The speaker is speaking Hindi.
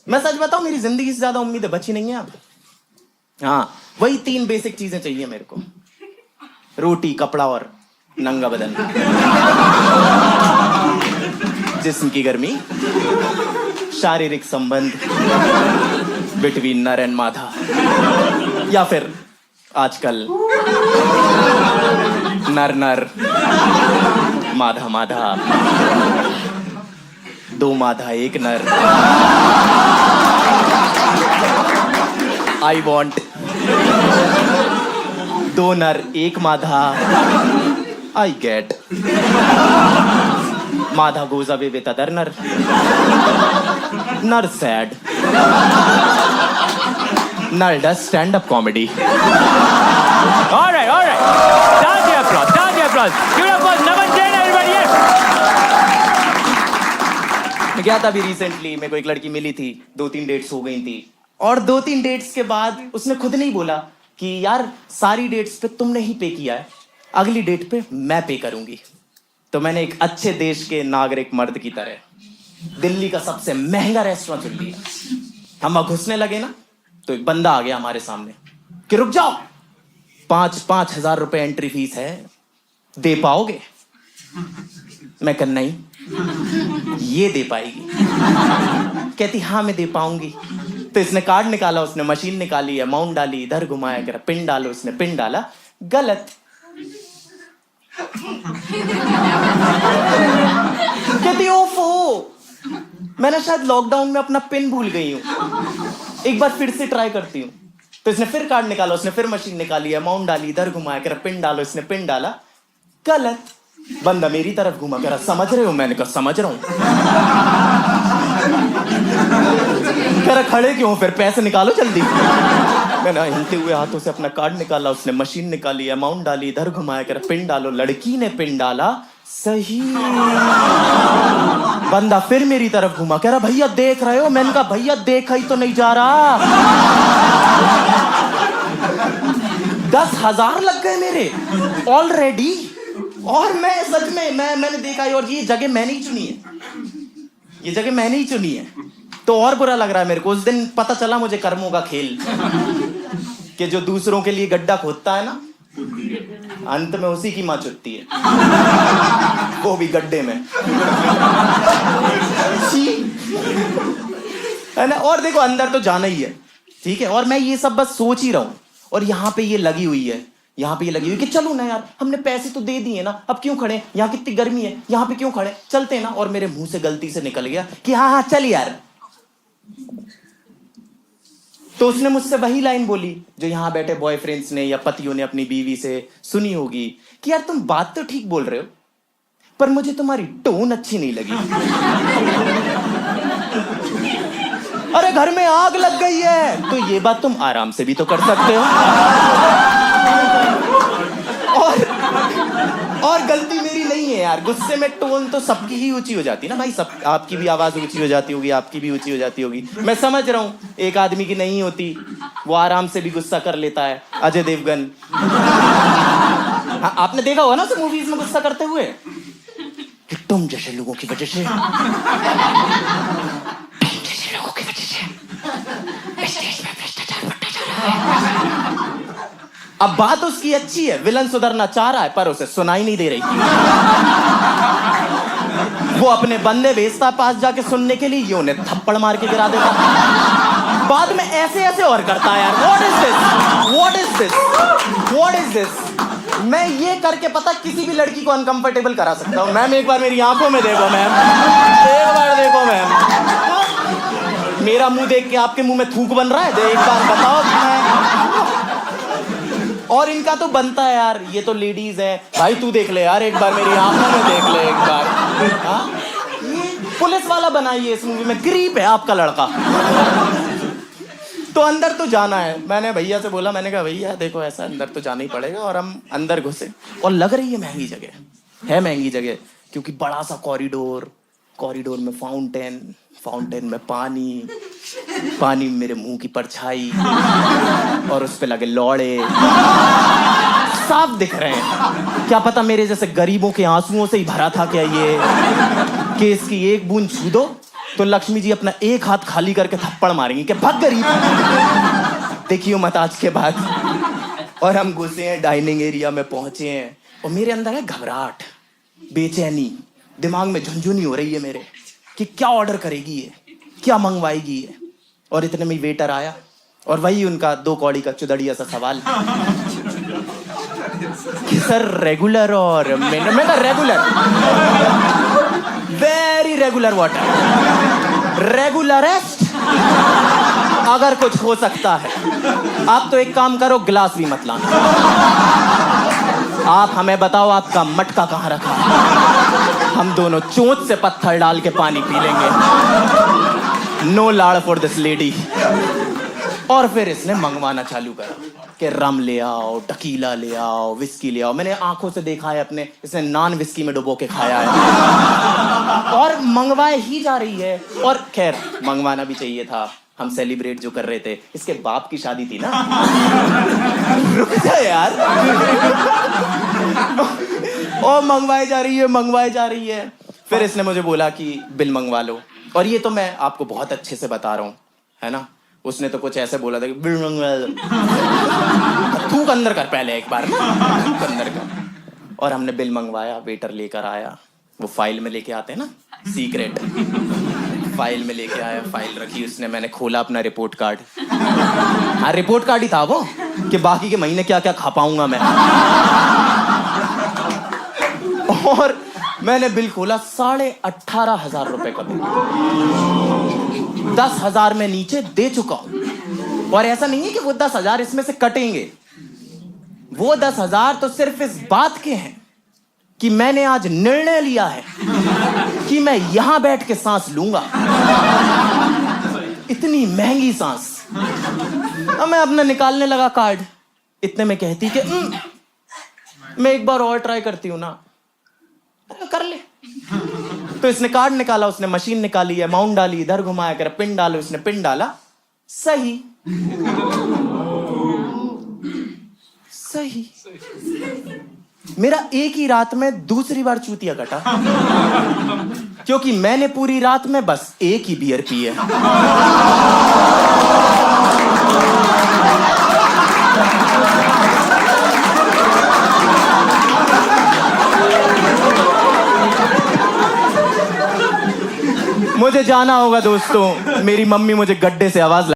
मैं सच बताऊं, मेरी जिंदगी से ज्यादा उम्मीदें बची नहीं है अब। हाँ, वही 3 बेसिक चीजें चाहिए मेरे को, रोटी, कपड़ा और नंगा बदन। जिस्म की गर्मी, शारीरिक संबंध बिटवीन नर एंड माधा, या फिर आजकल नर नर माधा माधा, 2 माधा 1 नर। आई वॉन्ट 2 नर 1 माधा। आई गेट माधा goes away with other नर। नर sad, नर does stand up comedy। All right. Down the applause. Give it up for Naman Jain, everybody. मैं गया था अभी रिसेंटली, मेरे को एक लड़की मिली थी, 2-3 डेट्स हो गई थी, और 2-3 डेट्स के बाद उसने खुद नहीं बोला कि यार सारी डेट्स पे तुमने ही पे किया है, अगली डेट पे मैं पे करूंगी। तो मैंने एक अच्छे देश के नागरिक मर्द की तरह दिल्ली का सबसे महंगा रेस्टोरेंट चुन लिया। हम वहां घुसने लगे ना, तो एक बंदा आ गया हमारे सामने कि रुक जाओ, 5-5 हजार रुपए एंट्री फीस है, दे पाओगे? मैं कहा नहीं, ये दे पाएगी। कहती हाँ मैं दे पाऊंगी। तो इसने कार्ड निकाला, उसने मशीन निकाली, अमाउंट डाली, इधर घुमाया, कह रहा पिन डालो, उसने पिन डाला, गलत। कहती ओफो, मैंने शायद लॉकडाउन में अपना पिन भूल गई हूं, एक बार फिर से ट्राई करती हूँ। तो इसने फिर कार्ड निकाला, उसने फिर मशीन निकाली, अमाउंट डाली, इधर घुमाया, कह रहा पिन डालो, इसने पिन डाला, गलत। बंदा मेरी तरफ घुमा, कह रहा समझ रहे हो? मैंने कहा समझ रहा हूं। कह रहा खड़े क्यों, फिर पैसे निकालो जल्दी। मैंने हिलते हुए हाथों से अपना कार्ड निकाला, उसने मशीन निकाली, अमाउंट डाली, इधर घुमाया, कह रहा पिन डालो, लड़की ने पिन डाला, सही। बंदा फिर मेरी तरफ घुमा, कह रहा भैया देख रहे हो? मैंने कहा भैया देखा ही तो नहीं जा रहा। 10,000 लग गए मेरे ऑलरेडी। और मैं सच में मैंने देखा है, और ये जगह मैंने ही चुनी है, ये जगह मैंने ही चुनी है। तो और बुरा लग रहा है मेरे को। उस दिन पता चला मुझे कर्मों का खेल, कि जो दूसरों के लिए गड्ढा खोदता है ना, अंत में उसी की मां चुटती है, वो भी गड्ढे में। है ना? और देखो अंदर तो जाना ही है, ठीक है, और मैं ये सब बस सोच ही रहा हूं, और यहाँ पे ये लगी हुई है, यहाँ पे ये लगी हुई कि चलो ना यार, हमने पैसे तो दे दिए ना, अब क्यों खड़े, यहाँ कितनी गर्मी है, यहाँ पे क्यों खड़े, चलते ना। और मेरे मुंह से गलती से निकल गया कि हाँ हाँ चल यार। तो उसने मुझसे वही लाइन बोली जो यहाँ बैठे बॉयफ्रेंड्स ने या पतियों ने अपनी बीवी से सुनी होगी, कि यार तुम बात तो ठीक बोल रहे हो, पर मुझे तुम्हारी टोन अच्छी नहीं लगी। अरे घर में आग लग गई है, तो ये बात तुम आराम से भी तो कर सकते हो। और गलती मेरी नहीं है यार, गुस्से में टोन तो सबकी ही ऊंची हो जाती है ना भाई, सब, आपकी भी आवाज ऊंची हो जाती होगी, आपकी भी ऊंची हो जाती होगी। मैं समझ रहा हूं एक आदमी की नहीं होती, वो आराम से भी गुस्सा कर लेता है, अजय देवगन। हाँ, आपने देखा होगा ना उसे मूवीज में गुस्सा करते हुए, कि तुम जैसे लोगों की वजह से अब बात उसकी अच्छी है, विलन सुधरना चाह रहा है, पर उसे सुनाई नहीं दे रही। वो अपने बंदे भेजता पास जाके सुनने के लिए, ये उन्हें थप्पड़ मार के गिरा देता, बाद में ऐसे ऐसे और करता है यार। What is this, what is this, what is this. मैं ये करके पता किसी भी लड़की को अनकंफर्टेबल करा सकता हूँ। मैम एक बार मेरी आंखों में देखो, मैम एक बार देखो मैम, मेरा मुंह देख के आपके मुंह में थूक बन रहा है, एक बार बताओ। और इनका तो बनता है यार, ये तो लेडीज है भाई, तू देख ले यार एक बार, मेरी आंखों में देख ले एक बार। हाँ? ये पुलिस वाला बनाइए इस मूवी में, गरीब है आपका लड़का। तो अंदर तो जाना है। मैंने भैया से बोला, मैंने कहा भैया देखो ऐसा अंदर तो जाना ही पड़ेगा, और हम अंदर घुसे, और लग रही है महंगी जगह है, महंगी जगह, क्योंकि बड़ा सा कॉरिडोर, कॉरिडोर में फाउंटेन, फाउंटेन में पानी, पानी में मेरे मुंह की परछाई, और उस पे लगे लौड़े साफ दिख रहे हैं। क्या पता मेरे जैसे गरीबों के आंसुओं से ही भरा था क्या ये, कि इसकी एक बूंद छू दो तो लक्ष्मी जी अपना एक हाथ खाली करके थप्पड़ मारेंगी कि भाग गरीब। देखियो मत आज के बाद। और हम घुसे हैं, डाइनिंग एरिया में पहुंचे हैं और मेरे अंदर है घबराहट, बेचैनी, दिमाग में झुंझुनी हो रही है मेरे कि क्या ऑर्डर करेगी ये, क्या मंगवाएगी ये। और इतने में वेटर आया और वही उनका 2 कौड़ी का चुदड़िया सा सवाल कि सर रेगुलर और मैं कहा रेगुलर, वेरी रेगुलर वाटर, रेगुलरेस्ट अगर कुछ हो सकता है। आप तो एक काम करो, गिलास भी मत लाना। आप हमें बताओ आपका मटका कहाँ रखा है, हम दोनों चोंच से पत्थर डाल के पानी पी लेंगे। नो लाड़ फॉर दिस लेडी। और फिर इसने मंगवाना चालू करा कि रम ले आओ, टकीला ले आओ, विस्की ले आओ। मैंने आंखों से देखा है अपने, इसने नान विस्की में डुबो के खाया है और मंगवाए ही जा रही है। और खैर मंगवाना भी चाहिए था, हम सेलिब्रेट जो कर रहे थे, इसके बाप की शादी थी ना। रुक जा यार। और मंगवाई जा रही है, मंगवाई जा रही है। फिर इसने मुझे बोला कि बिल मंगवा लो। और ये तो मैं आपको बहुत अच्छे से बता रहा हूँ, है ना। उसने तो कुछ ऐसे बोला था कि बिल मंगवा लो। थूक अंदर कर पहले एक बार, थूक अंदर कर। और हमने बिल मंगवाया, वेटर लेकर आया, वो फाइल में लेके आते हैं ना, सीक्रेट फाइल में लेके आया, फाइल रखी उसने, मैंने खोला अपना रिपोर्ट कार्ड। हाँ रिपोर्ट कार्ड ही था वो, कि बाकी के महीने क्या क्या खा पाऊंगा मैं। और मैंने बिल खोला, 18,500 रुपए का बिल। 10,000 में नीचे दे चुका हूं। और ऐसा नहीं है कि वो 10,000 इसमें से कटेंगे, वो 10,000 तो सिर्फ इस बात के हैं कि मैंने आज निर्णय लिया है कि मैं यहां बैठ के सांस लूंगा, इतनी महंगी सांस। अब मैं अपना निकालने लगा कार्ड, इतने में कहती कि मैं एक बार और ट्राई करती हूं ना। कर ले। तो इसने कार्ड निकाला, उसने मशीन निकाली, अमाउंट डाली, इधर घुमाया कर, पिन डालो, उसने पिन डाला, सही सही। मेरा एक ही रात में दूसरी बार चूतिया कटा, क्योंकि मैंने पूरी रात में बस एक ही बियर पी है। मुझे जाना होगा दोस्तों, मेरी मम्मी मुझे गड्ढे से आवाज